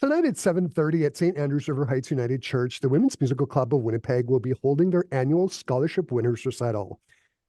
Tonight at 7:30 at St. Andrews River Heights United Church, the Women's Musical Club of Winnipeg will be holding their annual Scholarship Winners Recital.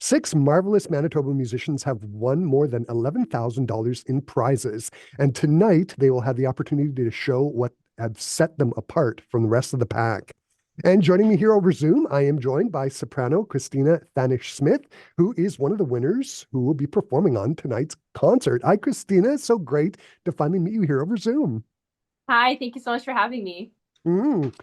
Six marvelous Manitoba musicians have won more than $11,000 in prizes, and tonight they will have the opportunity to show what have set them apart from the rest of the pack. And joining me here over Zoom, I am joined by Soprano Christina Thanisch-Smith, who is one of the winners who will be performing on tonight's concert. Hi, Christina. It's so great to finally meet you here over Zoom. Hi, thank you so much for having me. Mm.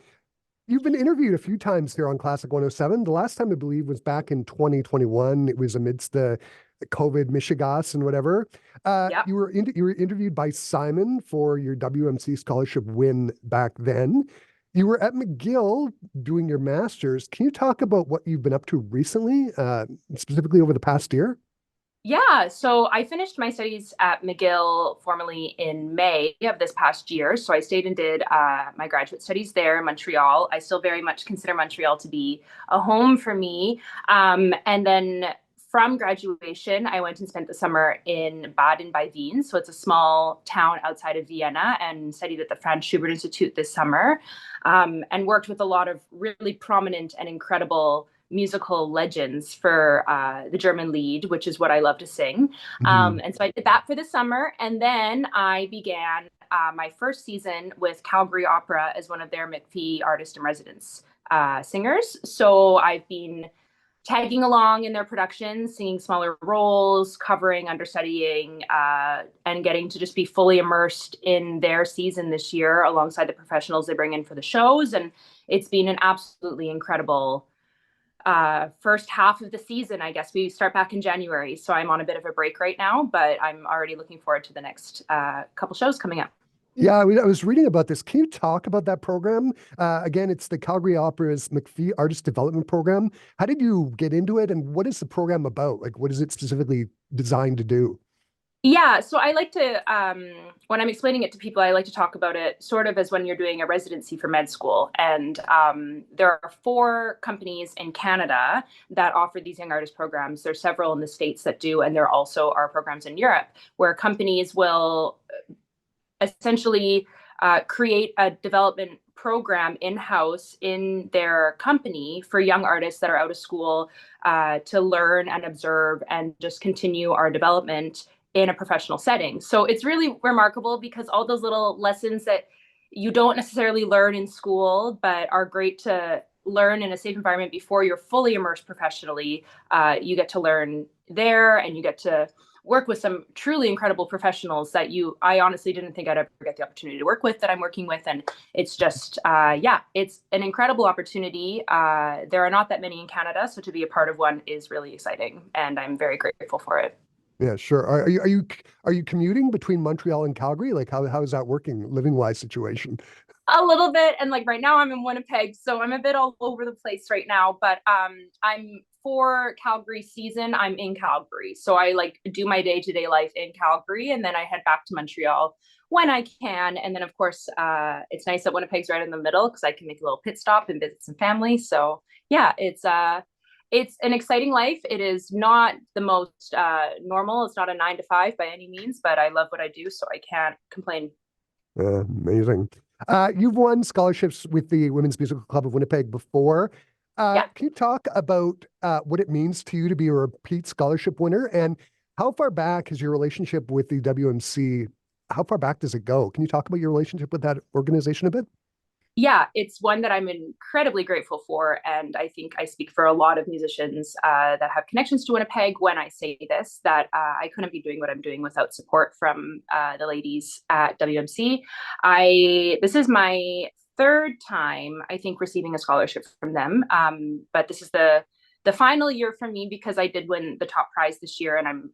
You've been interviewed a few times here on Classic 107. The last time I believe was back in 2021. It was amidst the COVID Michigas and whatever. Yep. You were interviewed by Simon for your WMC scholarship win back then. You were at McGill doing your master's. Can you talk about what you've been up to recently, specifically over the past year? Yeah, so I finished my studies at McGill formally in May of this past year. So I stayed and did my graduate studies there in Montreal. I still very much consider Montreal to be a home for me. And then from graduation, I went and spent the summer in Baden by Wien. So it's a small town outside of Vienna, and studied at the Franz Schubert Institute this summer, and worked with a lot of really prominent and incredible musical legends for the German lead, which is what I love to sing. Mhm. And so I did that for the summer. And then I began my first season with Calgary Opera as one of their McPhee Artist in Residence singers. So I've been tagging along in their productions, singing smaller roles, covering, understudying, and getting to just be fully immersed in their season this year alongside the professionals they bring in for the shows. And it's been an absolutely incredible first half of the season. I guess we start back in January, so I'm on a bit of a break right now, but I'm already looking forward to the next couple shows coming up. Yeah, I was reading about this. Can you talk about that program? Again, it's the Calgary Opera's McPhee Artist Development Program. How did you get into it, and what is the program about? Like, what is it specifically designed to do? Yeah, so I like to, when I'm explaining it to people, I like to talk about it sort of as when you're doing a residency for med school. And there are four companies in Canada that offer these young artist programs. There's several in the States that do, and there also are programs in Europe where companies will essentially create a development program in-house in their company for young artists that are out of school, to learn and observe and just continue our development in a professional setting. So it's really remarkable because all those little lessons that you don't necessarily learn in school, but are great to learn in a safe environment before you're fully immersed professionally, you get to learn there, and you get to work with some truly incredible professionals that I honestly didn't think I'd ever get the opportunity to work with, that I'm working with. And it's just, yeah, it's an incredible opportunity. There are not that many in Canada, so to be a part of one is really exciting, and I'm very grateful for it. Yeah, sure. Are you commuting between Montreal and Calgary? Like, how is that working, living wise situation? A little bit, and like right now I'm in Winnipeg, so I'm a bit all over the place right now, but I'm for Calgary season, I'm in Calgary, so I like do my day-to-day life in Calgary, and then I head back to Montreal when I can. And then of course, it's nice that Winnipeg's right in the middle because I can make a little pit stop and visit some family. So yeah, it's an exciting life. It is not the most normal. It's not a 9 to 5 by any means, but I love what I do, so I can't complain. Amazing. You've won scholarships with the Women's Musical Club of Winnipeg before. Yeah. Can you talk about what it means to you to be a repeat scholarship winner, and how far back is your relationship with the WMC? How far back does it go? Can you talk about your relationship with that organization a bit? Yeah, it's one that I'm incredibly grateful for. And I think I speak for a lot of musicians that have connections to Winnipeg when I say this, that I couldn't be doing what I'm doing without support from the ladies at WMC. This is my third time, I think, receiving a scholarship from them. But this is the final year for me because I did win the top prize this year, and I'm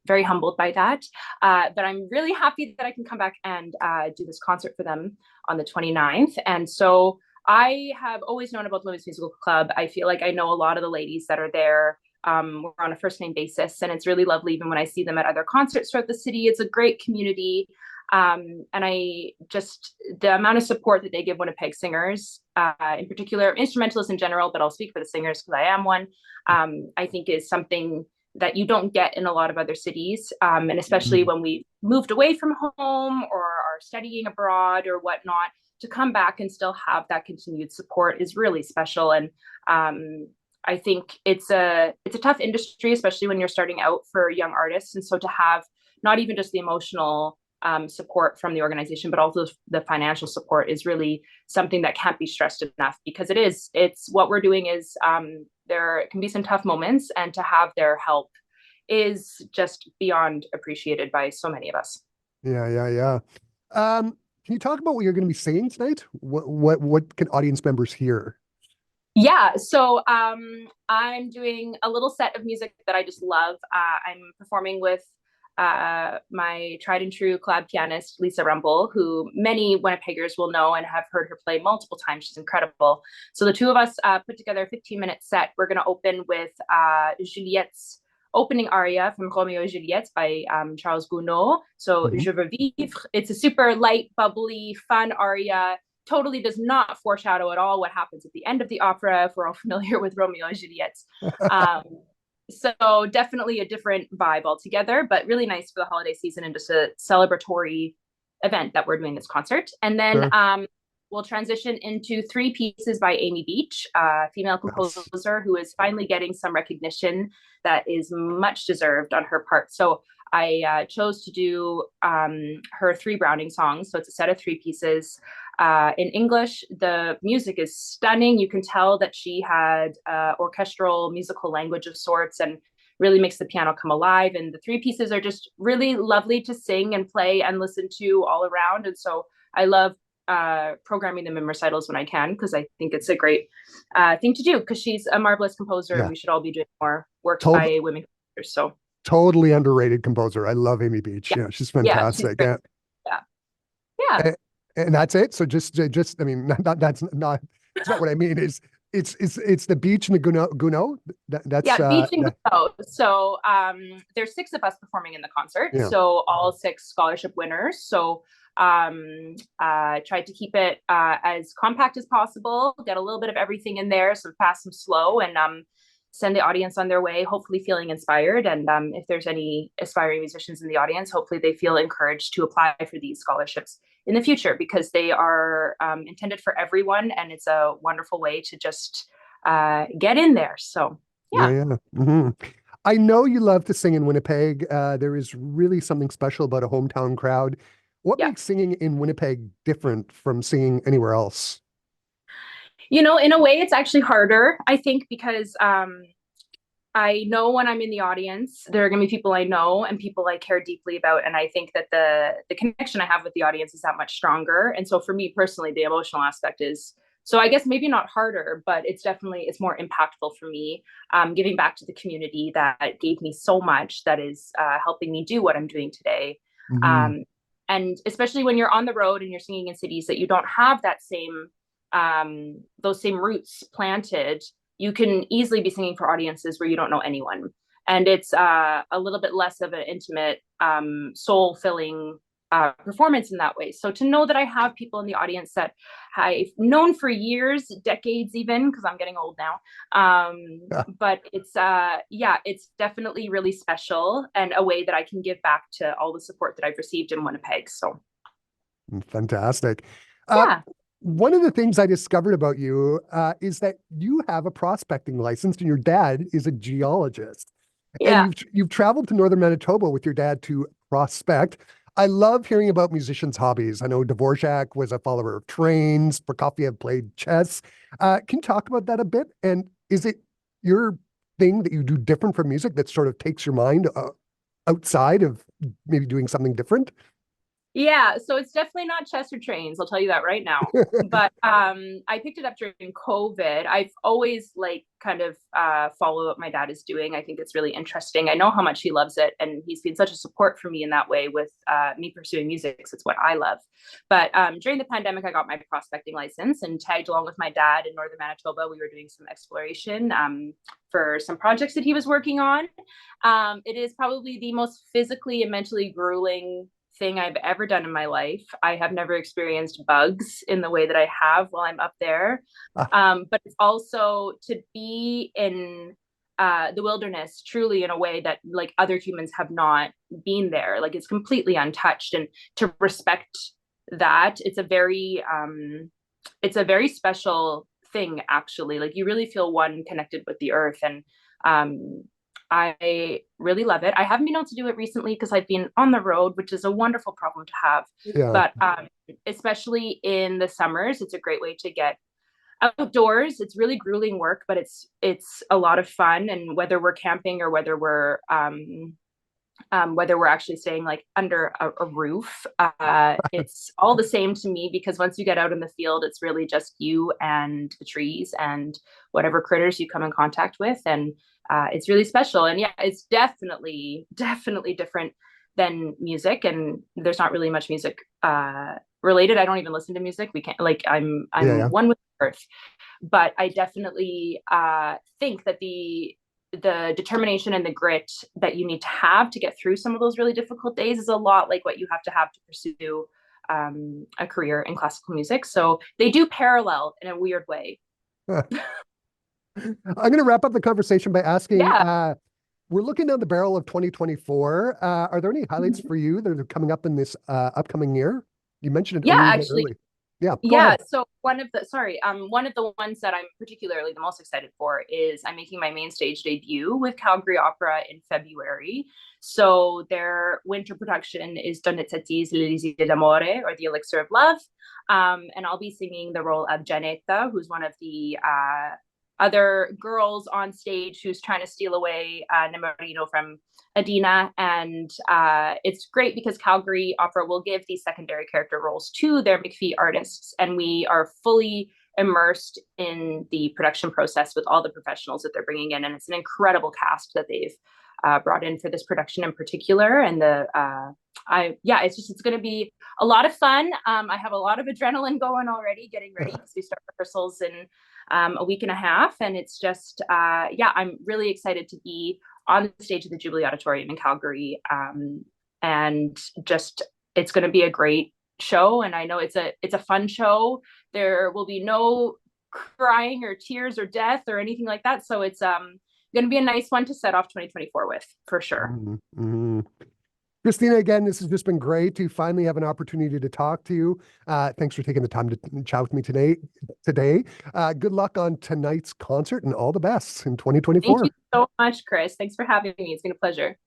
very humbled by that. But I'm really happy that I can come back and do this concert for them on the 29th. And so I have always known about the Women's Musical Club. I feel like I know a lot of the ladies that are there. We're on a first name basis, and it's really lovely even when I see them at other concerts throughout the city. It's a great community. And I just, the amount of support that they give Winnipeg singers, in particular, instrumentalists in general, but I'll speak for the singers because I am one, I think is something that you don't get in a lot of other cities. And especially Mhm. when we moved away from home or are are studying abroad or whatnot, to come back and still have that continued support is really special. And I think it's a tough industry, especially when you're starting out for young artists. And so to have not even just the emotional support from the organization, but also the financial support is really something that can't be stressed enough, because it's what we're doing is there can be some tough moments, and to have their help is just beyond appreciated by so many of us. Yeah. Can you talk about what you're going to be singing tonight? What can audience members hear? Yeah, so I'm doing a little set of music that I just love. I'm performing with my tried and true club pianist, Lisa Rumpel, who many Winnipeggers will know and have heard her play multiple times. She's incredible. So the two of us put together a 15-minute set. We're going to open with Juliette's opening aria from Romeo et Juliette by Charles Gounod. So Je veux vivre. It's a super light, bubbly, fun aria. Totally does not foreshadow at all what happens at the end of the opera, if we're all familiar with Romeo and Juliette. So definitely a different vibe altogether, but really nice for the holiday season and just a celebratory event that we're doing this concert. And then we'll transition into three pieces by Amy Beach, a female composer who is finally getting some recognition that is much deserved on her part. So I chose to do her three Browning songs. So it's a set of three pieces. In English, the music is stunning. You can tell that she had orchestral musical language of sorts, and really makes the piano come alive. And the three pieces are just really lovely to sing and play and listen to all around. And so I love programming them in recitals when I can, because I think it's a great thing to do, because she's a marvelous composer, and we should all be doing more work by women composers. So totally underrated composer. I love Amy Beach. Yeah, she's fantastic. Yeah. And that's it. So just I mean, that's not what I mean. It's the Beach and the Gounod. That's Beach and Gounod. So there's six of us performing in the concert. Yeah. So all six scholarship winners. So tried to keep it as compact as possible, get a little bit of everything in there, some fast, some slow, and send the audience on their way, hopefully feeling inspired. And if there's any aspiring musicians in the audience, hopefully they feel encouraged to apply for these scholarships in the future, because they are intended for everyone, and it's a wonderful way to just get in there. So yeah. I know you love to sing in Winnipeg. There is really something special about a hometown crowd. What makes singing in Winnipeg different from singing anywhere else? You know, in a way, it's actually harder, I think, because I know when I'm in the audience, there are going to be people I know and people I care deeply about. And I think that the connection I have with the audience is that much stronger. And so for me personally, the emotional aspect is, so I guess maybe not harder, but it's more impactful for me, giving back to the community that gave me so much, that is helping me do what I'm doing today. And especially when you're on the road and you're singing in cities that you don't have that same those same roots planted, you can easily be singing for audiences where you don't know anyone. And it's a little bit less of an intimate, soul-filling performance in that way. So to know that I have people in the audience that I've known for years, decades even, because I'm getting old now. But it's definitely really special, and a way that I can give back to all the support that I've received in Winnipeg. So fantastic. One of the things I discovered about you is that you have a prospecting license, and your dad is a geologist. Yeah. And you've traveled to northern Manitoba with your dad to prospect. I love hearing about musicians' hobbies. I know Dvorak was a follower of trains. Prokofiev played chess. Can you talk about that a bit? And is it your thing that you do different from music that sort of takes your mind outside of maybe doing something different? Yeah, so it's definitely not chess or trains, I'll tell you that right now. But I picked it up during COVID. I've always kind of follow what my dad is doing. I think it's really interesting. I know how much he loves it, and he's been such a support for me in that way with me pursuing music. So it's what I love. But during the pandemic, I got my prospecting license and tagged along with my dad in northern Manitoba. We were doing some exploration for some projects that he was working on. It is probably the most physically and mentally grueling thing I've ever done in my life. I have never experienced bugs in the way that I have while I'm up there. But it's also to be in the wilderness truly in a way that other humans have not been there. It's completely untouched, and to respect that. It's a very special thing, actually. Like, you really feel one connected with the earth, and I really love it. I haven't been able to do it recently because I've been on the road, which is a wonderful problem to have. Yeah. But especially in the summers, it's a great way to get outdoors. It's really grueling work, but it's a lot of fun. And whether we're camping or whether we're actually staying like under a roof, it's all the same to me, because once you get out in the field, it's really just you and the trees and whatever critters you come in contact with. And it's really special. And yeah, it's definitely different than music. And there's not really much music related. I don't even listen to music. We can't, like, I'm Yeah. one with the earth. But I definitely think that the determination and the grit that you need to have to get through some of those really difficult days is a lot like what you have to pursue a career in classical music. So they do parallel in a weird way. Yeah. I'm going to wrap up the conversation by asking, Yeah. we're looking down the barrel of 2024. Are there any highlights for you that are coming up in this upcoming year? You mentioned it a Yeah, little bit actually. early. Yeah, go Yeah, ahead. so one of the ones that I'm particularly the most excited for is I'm making my main stage debut with Calgary Opera in February. So their winter production is Donizetti's L'Elisir d'Amore, or The Elixir of Love. And I'll be singing the role of Janetta, who's one of the other girls on stage who's trying to steal away Nemorino from Adina. And it's great because Calgary Opera will give these secondary character roles to their McPhee artists, and we are fully immersed in the production process with all the professionals that they're bringing in. And it's an incredible cast that they've brought in for this production in particular. And it's going to be a lot of fun. I have a lot of adrenaline going already, getting ready, because we start rehearsals in a week and a half. And it's just, I'm really excited to be on the stage of the Jubilee Auditorium in Calgary. And just, it's going to be a great show. And I know it's a fun show. There will be no crying or tears or death or anything like that. So it's going to be a nice one to set off 2024 with, for sure. Mm-hmm. Christina, again, this has just been great to finally have an opportunity to talk to you. Thanks for taking the time to chat with me today. Good luck on tonight's concert and all the best in Thank you 2024. so much, Chris. Thanks for having me. It's been a pleasure.